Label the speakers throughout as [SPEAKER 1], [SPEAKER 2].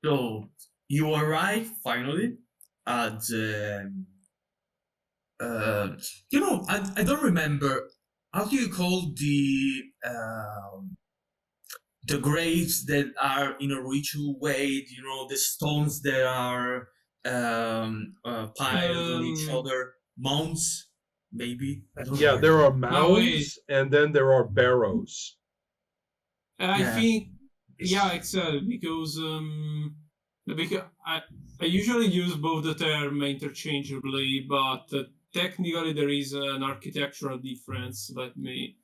[SPEAKER 1] So you arrive finally at uh, I don't remember how do you call the graves that are in a ritual way, the stones that are piled on each
[SPEAKER 2] Um,
[SPEAKER 1] other, mounds, maybe. I don't
[SPEAKER 3] Yeah, there
[SPEAKER 1] remember.
[SPEAKER 3] are
[SPEAKER 2] no wait.
[SPEAKER 3] mounds and then there are barrows.
[SPEAKER 2] I
[SPEAKER 1] Yeah,
[SPEAKER 2] think yeah,
[SPEAKER 1] it's,
[SPEAKER 2] because I usually use both the term interchangeably, but technically there is an architectural difference. Let me.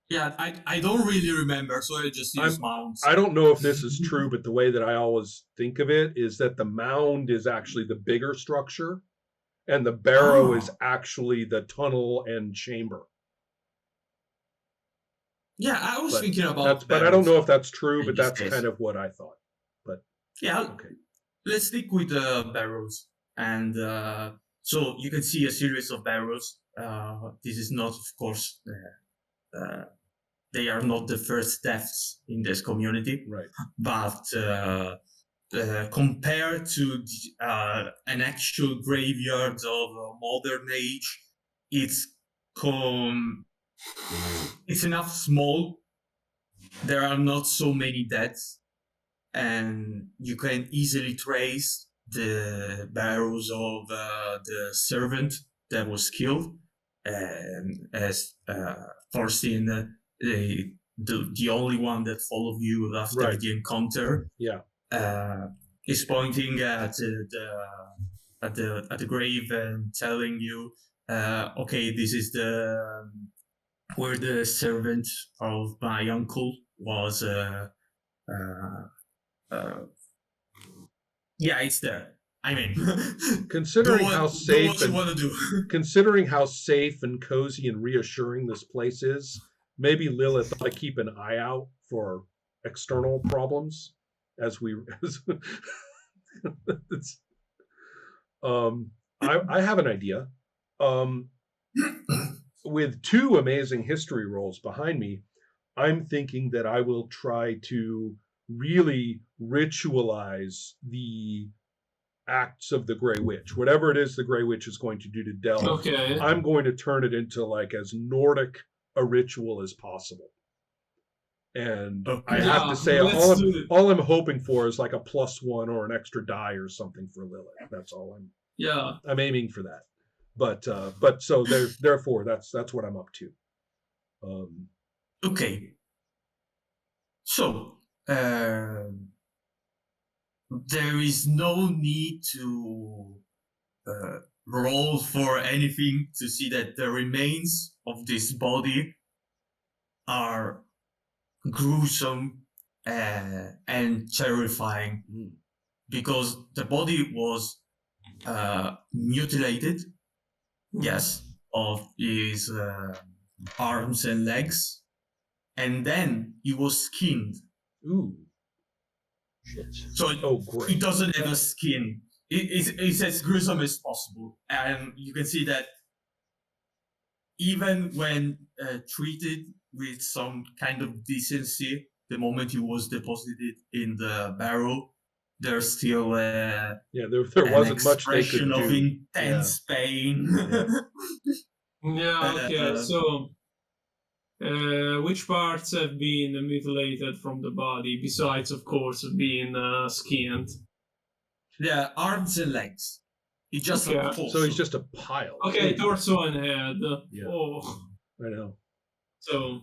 [SPEAKER 1] yeah. I don't really remember, so I just use
[SPEAKER 3] I'm
[SPEAKER 1] mounds.
[SPEAKER 3] I don't know if this is true, but the way that I always think of it is that the mound is actually the bigger structure and the barrow is
[SPEAKER 1] Oh,
[SPEAKER 3] actually the tunnel and chamber.
[SPEAKER 1] yeah. I was
[SPEAKER 3] But
[SPEAKER 1] thinking
[SPEAKER 3] that's
[SPEAKER 1] about
[SPEAKER 3] but I don't know
[SPEAKER 1] barrels
[SPEAKER 3] if that's true,
[SPEAKER 1] in
[SPEAKER 3] but
[SPEAKER 1] this
[SPEAKER 3] that's
[SPEAKER 1] case.
[SPEAKER 3] kind of what I thought. But
[SPEAKER 1] Yeah,
[SPEAKER 3] okay.
[SPEAKER 1] let's stick with the barrels. And so you can see a series of barrels. This is not, of course, they are not the first deaths in this community,
[SPEAKER 3] Right.
[SPEAKER 1] but compared to an actual graveyard of modern age, it's it's enough small. There are not so many deaths, and you can easily trace the barrows of the servant that was killed. And as Thorstein, the only one that followed you after
[SPEAKER 3] Right.
[SPEAKER 1] the encounter,
[SPEAKER 3] Yeah.
[SPEAKER 1] uh, is pointing at the grave and telling you, okay, this is the where the servant of my uncle was. Uh, uh, yeah, it's there. I mean,
[SPEAKER 3] Considering how
[SPEAKER 1] do
[SPEAKER 3] safe
[SPEAKER 1] what you
[SPEAKER 3] and
[SPEAKER 1] want to do.
[SPEAKER 3] considering how safe and cozy and reassuring this place is, maybe Lilith ought to keep an eye out for external problems as we as, um I have an idea. Um with two amazing history rolls behind me, I'm thinking that I will try to really ritualize the acts of the Grey Witch. Whatever it is the Grey Witch is going to do to Delve,
[SPEAKER 2] Okay.
[SPEAKER 3] I'm going to turn it into like as Nordic a ritual as possible. And I
[SPEAKER 1] Okay.
[SPEAKER 3] have to
[SPEAKER 2] Yeah,
[SPEAKER 3] say,
[SPEAKER 2] let's do it.
[SPEAKER 3] all I'm hoping for is like a +1 or an extra die or something for Lilith. That's all
[SPEAKER 2] Yeah.
[SPEAKER 3] I'm aiming for that. But so therefore that's what I'm up to. Um,
[SPEAKER 1] Okay. So there is no need to roll for anything to see that the remains of this body are gruesome and terrifying, because the body was mutilated, yes, of his arms and legs, and then he was skinned.
[SPEAKER 3] ooh,
[SPEAKER 4] Shit.
[SPEAKER 1] So
[SPEAKER 3] oh
[SPEAKER 1] he
[SPEAKER 3] great,
[SPEAKER 1] doesn't have a skin. It's as gruesome as possible. And you can see that even when treated with some kind of decency, the moment he was deposited in the barrel, there's still
[SPEAKER 3] yeah, there
[SPEAKER 1] an
[SPEAKER 3] wasn't much they
[SPEAKER 1] expression
[SPEAKER 3] could
[SPEAKER 1] of
[SPEAKER 3] do. Yeah,
[SPEAKER 1] intense pain.
[SPEAKER 3] yeah.
[SPEAKER 2] Yeah. Okay.
[SPEAKER 1] uh,
[SPEAKER 2] So, which parts have been mutilated from the body, besides, of course, being skinned?
[SPEAKER 1] the arms and legs. It's just a
[SPEAKER 2] Okay.
[SPEAKER 3] So he's
[SPEAKER 1] torso.
[SPEAKER 3] just a pile.
[SPEAKER 2] Okay, torso and head.
[SPEAKER 3] Yeah,
[SPEAKER 2] Oh,
[SPEAKER 3] I know.
[SPEAKER 2] so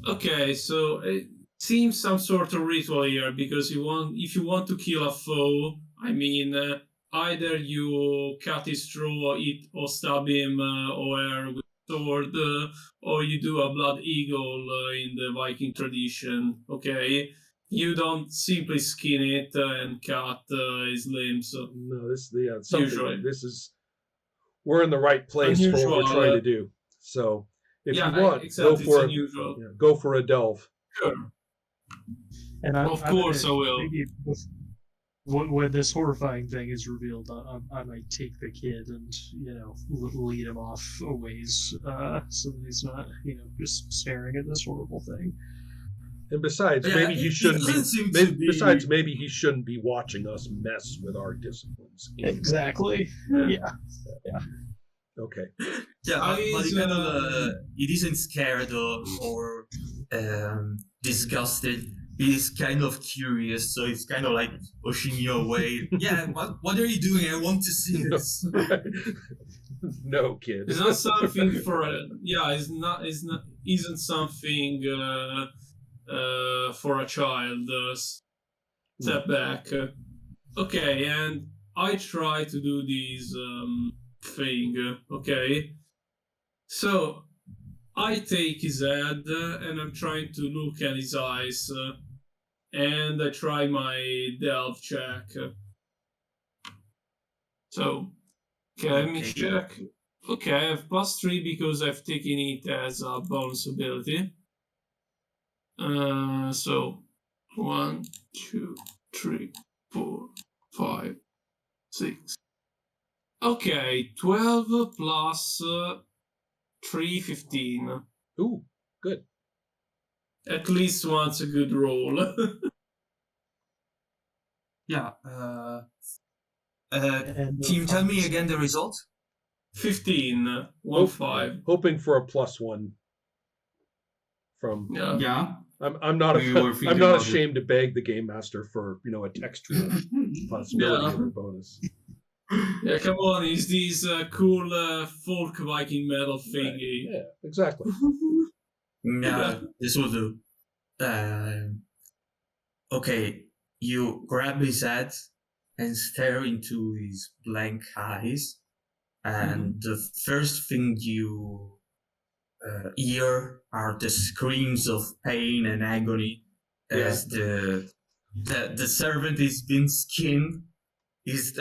[SPEAKER 2] okay, so it seems some sort of ritual here because if you want to kill a foe, I mean, either you cut his throat, it, or stab him or her with a sword, or you do a blood eagle in the Viking tradition. Okay, you don't simply skin it and cut his limbs.
[SPEAKER 3] No, this yeah something.
[SPEAKER 2] Usually,
[SPEAKER 3] This is we're in the right place for what we're
[SPEAKER 2] unusual.
[SPEAKER 3] trying to do. So if you
[SPEAKER 2] Yeah,
[SPEAKER 3] want,
[SPEAKER 2] exactly. It's unusual.
[SPEAKER 3] go for a delve.
[SPEAKER 2] Sure,
[SPEAKER 4] And
[SPEAKER 2] of
[SPEAKER 4] I'm gonna
[SPEAKER 2] course I will.
[SPEAKER 4] maybe when this horrifying thing is revealed, I might take the kid and lead him off a ways, so that he's not just staring at this horrible thing.
[SPEAKER 3] And besides,
[SPEAKER 1] Yeah,
[SPEAKER 3] maybe he shouldn't
[SPEAKER 1] doesn't seem to be.
[SPEAKER 3] Besides, maybe he shouldn't be watching us mess with our disciplines.
[SPEAKER 4] Exactly.
[SPEAKER 2] Yeah.
[SPEAKER 4] Yeah.
[SPEAKER 3] Okay.
[SPEAKER 1] Yeah, but
[SPEAKER 2] He's,
[SPEAKER 1] it kind of it isn't scared or disgusted. He's kind of curious, so it's kind of like pushing you away. Yeah, what are you doing? I want to see
[SPEAKER 3] No.
[SPEAKER 1] this.
[SPEAKER 3] No, kid.
[SPEAKER 2] It's not something for a isn't something for a child. Step back. Okay, and I try to do this thing. Okay, so I take his head and I'm trying to look at his eyes, and I try my delve check. So, okay, let me
[SPEAKER 1] Okay.
[SPEAKER 2] check. Okay, I have +3 because I've taken it as a bonus ability. So 1, 2, 3, 4, 5, 6. Okay, 12 plus 3, 15.
[SPEAKER 3] Ooh, good.
[SPEAKER 2] At least once a good roll.
[SPEAKER 1] Yeah.
[SPEAKER 4] And
[SPEAKER 1] Can you tell me again the result?
[SPEAKER 2] 15, 1, 5.
[SPEAKER 3] Hoping for a +1 from.
[SPEAKER 2] Yeah.
[SPEAKER 1] Yeah.
[SPEAKER 3] I'm not
[SPEAKER 1] We were thinking
[SPEAKER 3] I'm not
[SPEAKER 1] about it.
[SPEAKER 3] ashamed to beg the game master for a textual possibility
[SPEAKER 2] Yeah.
[SPEAKER 3] of a bonus.
[SPEAKER 2] Yeah, come on, is this cool folk Viking metal thingy?
[SPEAKER 3] Yeah, exactly.
[SPEAKER 1] Yeah, this will do. Okay, you grab his head and stare into his blank eyes, and the first thing you hear are the screams of pain and agony as the servant is being skinned. Is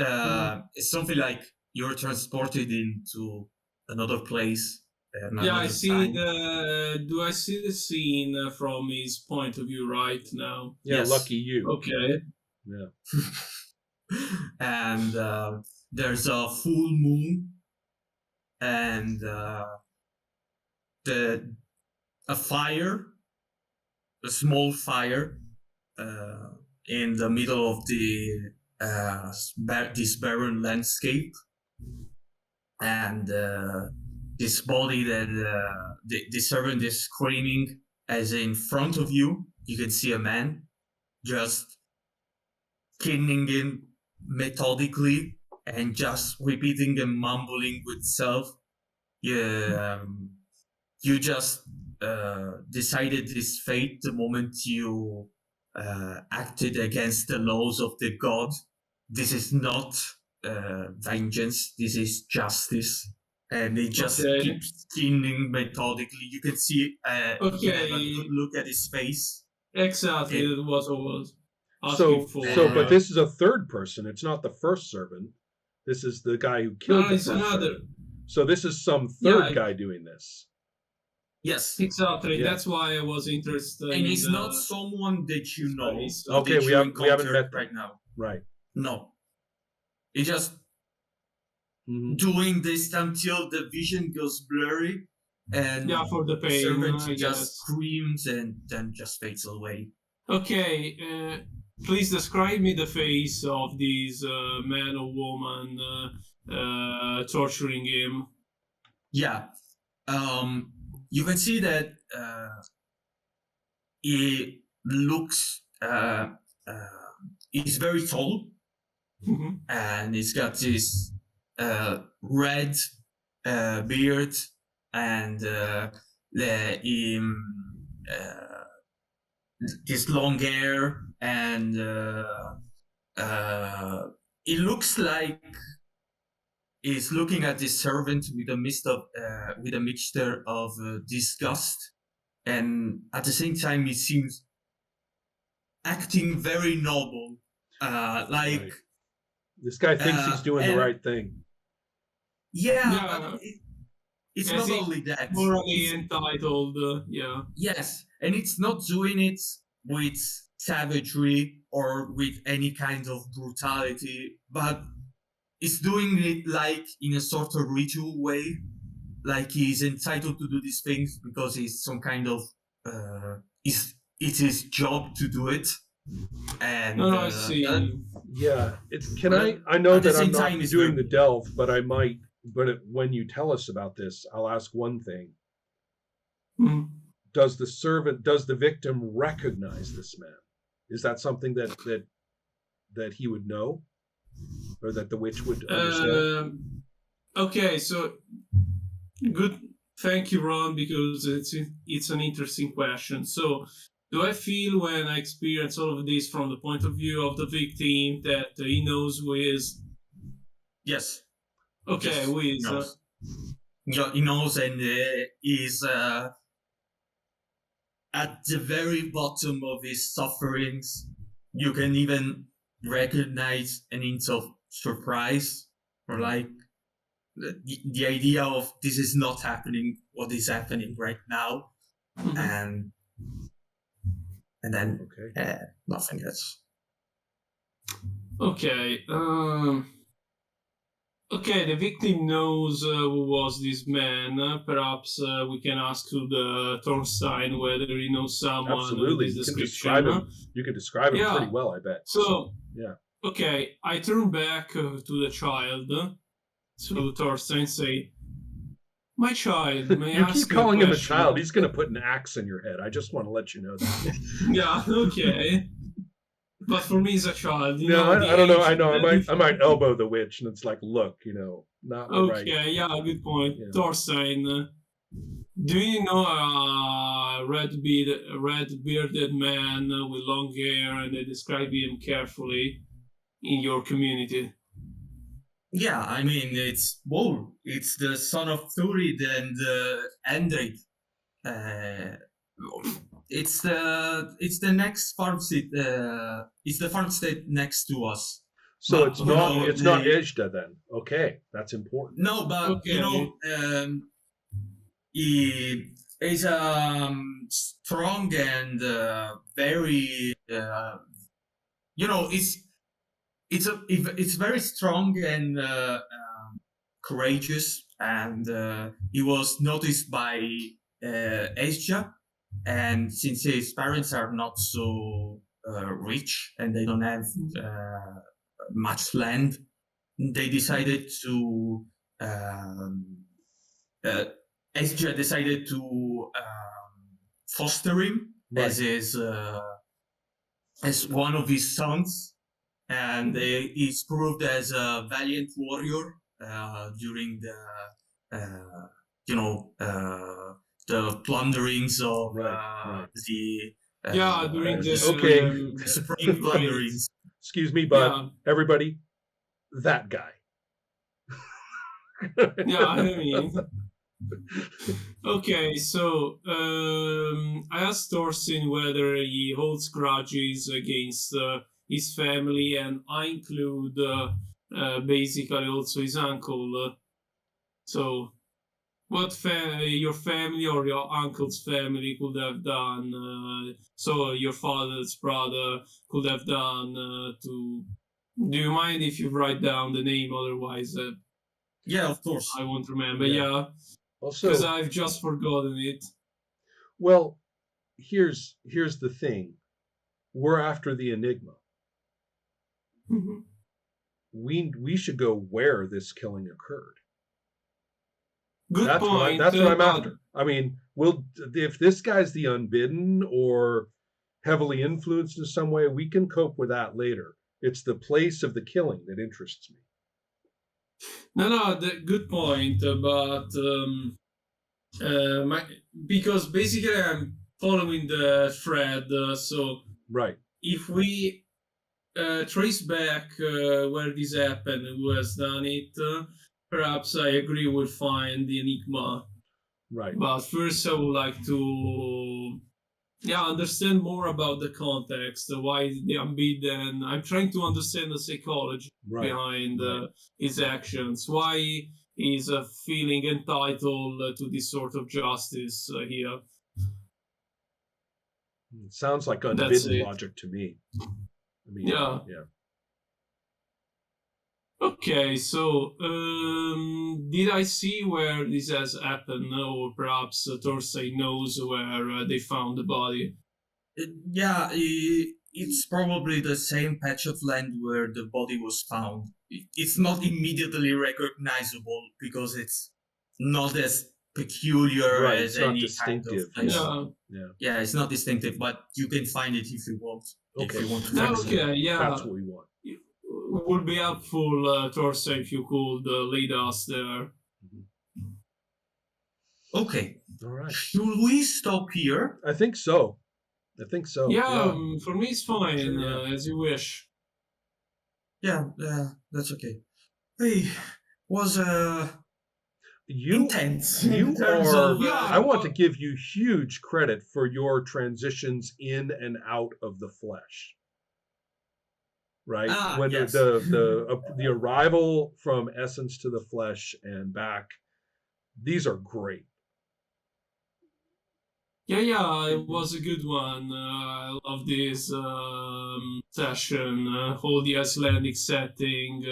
[SPEAKER 1] it's something like you're transported into another place.
[SPEAKER 2] Yeah, I
[SPEAKER 1] another
[SPEAKER 2] see
[SPEAKER 1] time.
[SPEAKER 2] do I see the scene from his point of view right now?
[SPEAKER 3] Yeah,
[SPEAKER 1] Yes.
[SPEAKER 3] lucky you.
[SPEAKER 2] Okay.
[SPEAKER 3] Yeah.
[SPEAKER 1] And there's a full moon, and a fire, a small fire, in the middle of the this barren landscape, and this body that the servant is screaming, as in front of you can see a man just skinning him methodically and just repeating and mumbling with self. You just decided this fate the moment you acted against the laws of the god. This is not vengeance, this is justice. And it just
[SPEAKER 2] Okay.
[SPEAKER 1] keeps skinning methodically. You can see you can have a good look at his face.
[SPEAKER 2] Exactly, that was what I was
[SPEAKER 3] So,
[SPEAKER 2] asking for.
[SPEAKER 3] but this is a third person. It's not the first servant. This is the guy who killed the
[SPEAKER 2] it's
[SPEAKER 3] first
[SPEAKER 2] another.
[SPEAKER 3] servant. So this is some third guy doing this.
[SPEAKER 1] Yes.
[SPEAKER 2] Exactly.
[SPEAKER 3] Yeah.
[SPEAKER 2] That's why I was interested.
[SPEAKER 1] And
[SPEAKER 2] in
[SPEAKER 1] he's
[SPEAKER 2] the
[SPEAKER 1] not someone that you know.
[SPEAKER 2] face.
[SPEAKER 1] Or
[SPEAKER 3] Okay,
[SPEAKER 1] that
[SPEAKER 3] we
[SPEAKER 1] you
[SPEAKER 3] haven't met
[SPEAKER 1] encountered
[SPEAKER 3] them.
[SPEAKER 1] right now.
[SPEAKER 3] Right.
[SPEAKER 1] No. He just
[SPEAKER 3] Mhm.
[SPEAKER 1] doing this until the vision goes blurry, and
[SPEAKER 2] for the
[SPEAKER 1] the
[SPEAKER 2] pain,
[SPEAKER 1] servant
[SPEAKER 2] I
[SPEAKER 1] just
[SPEAKER 2] guess.
[SPEAKER 1] screams and then just fades away.
[SPEAKER 2] Okay, please describe me the face of this man or woman torturing him.
[SPEAKER 1] Yeah. You can see that he looks he's very tall,
[SPEAKER 2] Mhm.
[SPEAKER 1] and he's got this red beard, and this long hair, and it looks like he's looking at this servant with a mixture of disgust, and at the same time he seems acting very noble, like.
[SPEAKER 3] Right. This guy thinks he's doing the right thing.
[SPEAKER 1] Yeah. But it's not only that.
[SPEAKER 2] Morally entitled, yeah.
[SPEAKER 1] Yes, and it's not doing it with savagery or with any kind of brutality, but it's doing it like in a sort of ritual way, like he's entitled to do these things because he's some kind of it's his job to do it. And
[SPEAKER 2] No, I see.
[SPEAKER 3] Yeah, can
[SPEAKER 1] But
[SPEAKER 3] I know
[SPEAKER 1] at the
[SPEAKER 3] that I'm
[SPEAKER 1] same
[SPEAKER 3] not
[SPEAKER 1] time, it's
[SPEAKER 3] doing
[SPEAKER 1] very-
[SPEAKER 3] the delve, but I might. When you tell us about this, I'll ask one thing:
[SPEAKER 2] Mhm.
[SPEAKER 3] does the victim recognize this man? Is that something that he would know, or that the witch would understand?
[SPEAKER 2] Okay, so good. Thank you, Ron, because it's an interesting question. So, do I feel when I experience all of this from the point of view of the victim that he knows who is?
[SPEAKER 1] Yes.
[SPEAKER 2] Okay,
[SPEAKER 1] Yes,
[SPEAKER 2] who
[SPEAKER 1] he
[SPEAKER 2] is?
[SPEAKER 1] knows. He knows, and is at the very bottom of his sufferings. You can even recognize an hint of surprise, or like the idea of this is not happening, what is happening right now,
[SPEAKER 2] Mhm.
[SPEAKER 1] and then
[SPEAKER 3] Okay.
[SPEAKER 1] nothing else.
[SPEAKER 2] Okay. Okay, the victim knows who was this man. Perhaps we can ask to the Thornstein whether he knows someone
[SPEAKER 3] Absolutely,
[SPEAKER 2] with
[SPEAKER 3] you
[SPEAKER 2] this
[SPEAKER 3] can
[SPEAKER 2] description.
[SPEAKER 3] describe him. You can describe him
[SPEAKER 2] Yeah.
[SPEAKER 3] pretty well, I bet.
[SPEAKER 2] So,
[SPEAKER 3] yeah.
[SPEAKER 2] Okay, I turn back to the child, to Thorstein, say, "My child, may I
[SPEAKER 3] You
[SPEAKER 2] ask
[SPEAKER 3] keep
[SPEAKER 2] you a
[SPEAKER 3] calling him a
[SPEAKER 2] question?"
[SPEAKER 3] child. He's going to put an axe in your head. I just want to let you know that.
[SPEAKER 2] Yeah, okay. But for me, he's a child. You
[SPEAKER 3] No,
[SPEAKER 2] know,
[SPEAKER 3] I don't know. I
[SPEAKER 2] age-
[SPEAKER 3] know. I might elbow the witch, and it's like, look, not right.
[SPEAKER 2] Okay, yeah, good point.
[SPEAKER 3] Yeah.
[SPEAKER 2] Thorstein, do you know a red-bearded man with long hair, and they describe him carefully in your community?
[SPEAKER 1] Yeah, I mean it's the son of Thurid and Endrik. It's the next farmstead. It's the farmstead next to us.
[SPEAKER 3] So
[SPEAKER 1] But,
[SPEAKER 3] it's
[SPEAKER 1] you
[SPEAKER 3] not
[SPEAKER 1] know,
[SPEAKER 3] it's not Ejda then. Okay, that's important.
[SPEAKER 1] No, but
[SPEAKER 2] Okay.
[SPEAKER 1] he is strong and very. It's very strong and courageous, and he was noticed by Asia. And since his parents are not so rich and they don't have much land, they decided to. Asia decided to foster him
[SPEAKER 3] Right.
[SPEAKER 1] as one of his sons, and he's proved as a valiant warrior during uh, the plunderings of
[SPEAKER 3] Right.
[SPEAKER 1] the
[SPEAKER 2] Yeah, during the
[SPEAKER 3] Okay.
[SPEAKER 1] spring
[SPEAKER 2] Right.
[SPEAKER 1] plunderings.
[SPEAKER 3] Excuse me, but
[SPEAKER 2] Yeah.
[SPEAKER 3] everybody, that guy.
[SPEAKER 2] Yeah, I mean. Okay, so I asked Thorstein whether he holds grudges against his family, and I include basically also his uncle. So, what your family or your uncle's family could have done, so your father's brother could have done to. Do you mind if you write down the name? Otherwise,
[SPEAKER 1] Yeah, of course.
[SPEAKER 2] I won't remember.
[SPEAKER 3] Yeah.
[SPEAKER 2] Yeah,
[SPEAKER 3] Also,
[SPEAKER 2] because I've just forgotten it.
[SPEAKER 3] well, here's the thing. We're after the enigma.
[SPEAKER 2] Mhm.
[SPEAKER 3] We should go where this killing occurred.
[SPEAKER 2] Good
[SPEAKER 3] That's
[SPEAKER 2] point.
[SPEAKER 3] what I'm after. I mean, if this guy's the unbidden or heavily influenced in some way, we can cope with that later. It's the place of the killing that interests me.
[SPEAKER 2] No, good point. But because basically I'm following the thread. So
[SPEAKER 3] Right.
[SPEAKER 2] if we trace back where this happened, who has done it, perhaps I agree we'll find the enigma.
[SPEAKER 3] Right.
[SPEAKER 2] But first, I would like to understand more about the context, why the unbidden. I'm trying to understand the psychology behind his actions, why he's feeling entitled to this sort of justice here.
[SPEAKER 3] It sounds like
[SPEAKER 2] That's
[SPEAKER 3] unbidden
[SPEAKER 2] it.
[SPEAKER 3] logic to me. I mean,
[SPEAKER 2] Yeah. Okay, so did I see where this has happened, or perhaps Thorstein knows where they found the body?
[SPEAKER 1] Yeah, it's probably the same patch of land where the body was found. It's not immediately recognizable because it's not as peculiar
[SPEAKER 3] Right,
[SPEAKER 1] as
[SPEAKER 3] it's not
[SPEAKER 1] any kind of
[SPEAKER 3] distinctive.
[SPEAKER 1] place.
[SPEAKER 2] Yeah.
[SPEAKER 3] Yeah.
[SPEAKER 1] Yeah, it's not distinctive, but you can find it if you want. If
[SPEAKER 3] Okay.
[SPEAKER 1] you want to find it.
[SPEAKER 2] Okay, yeah.
[SPEAKER 3] That's what we want.
[SPEAKER 2] It would be helpful, Torso, if you could lead us there.
[SPEAKER 1] Okay.
[SPEAKER 3] All right.
[SPEAKER 1] Should we stop here?
[SPEAKER 3] I think so.
[SPEAKER 2] Yeah, for me it's fine,
[SPEAKER 3] Sure, yeah.
[SPEAKER 2] as you wish.
[SPEAKER 1] Yeah, that's okay. Hey, was
[SPEAKER 3] You
[SPEAKER 1] intense
[SPEAKER 3] you
[SPEAKER 1] in terms
[SPEAKER 3] are
[SPEAKER 1] of
[SPEAKER 2] Yeah,
[SPEAKER 3] I want to give you huge credit for your transitions in and out of the flesh. Right? When
[SPEAKER 1] yes.
[SPEAKER 3] the arrival from essence to the flesh and back, these are great.
[SPEAKER 2] Yeah, it was a good one. I love this session. All the Icelandic setting,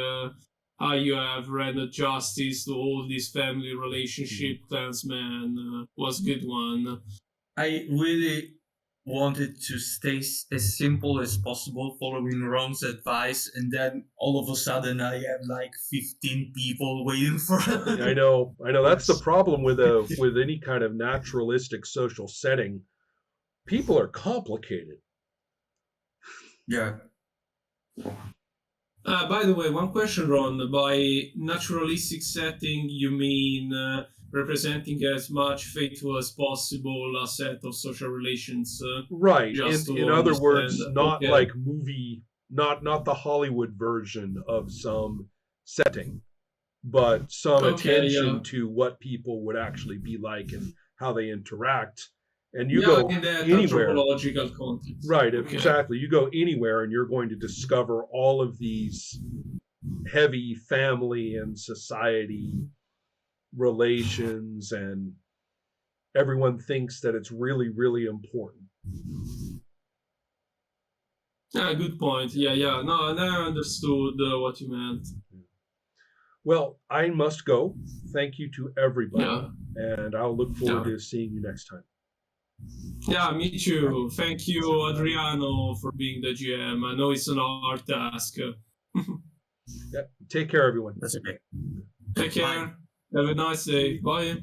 [SPEAKER 2] how you have rendered justice to all these family relationship clansmen was a good one.
[SPEAKER 1] I really wanted to stay as simple as possible, following Ron's advice, and then all of a sudden I have like 15 people waiting for.
[SPEAKER 3] I know. That's the problem with any kind of naturalistic social setting. People are complicated.
[SPEAKER 1] Yeah.
[SPEAKER 2] By the way, one question, Ron. By naturalistic setting, you mean representing as much faithful as possible a set of social relations?
[SPEAKER 3] Right.
[SPEAKER 2] Just
[SPEAKER 3] In
[SPEAKER 2] to
[SPEAKER 3] other words,
[SPEAKER 2] understand.
[SPEAKER 3] not
[SPEAKER 2] Okay.
[SPEAKER 3] like movie, not the Hollywood version of some setting, but some
[SPEAKER 2] Okay,
[SPEAKER 3] attention
[SPEAKER 2] yeah.
[SPEAKER 3] to what people would actually be like and how they interact. And you
[SPEAKER 2] Yeah,
[SPEAKER 3] go
[SPEAKER 2] in that
[SPEAKER 3] anywhere.
[SPEAKER 2] anthropological context.
[SPEAKER 3] Right,
[SPEAKER 2] Okay.
[SPEAKER 3] exactly. You go anywhere and you're going to discover all of these heavy family and society relations, and everyone thinks that it's really, really important.
[SPEAKER 2] Yeah, good point. Yeah. No, now I understood what you meant.
[SPEAKER 3] Well, I must go. Thank you to everybody.
[SPEAKER 2] Yeah.
[SPEAKER 3] And I'll look forward
[SPEAKER 2] Yeah.
[SPEAKER 3] to seeing you next time.
[SPEAKER 2] Yeah, me too. Thank you, Adriano, for being the GM. I know it's an hard task.
[SPEAKER 3] Yeah. Take care, everyone.
[SPEAKER 1] That's okay.
[SPEAKER 2] Take care. Have a nice day. Bye.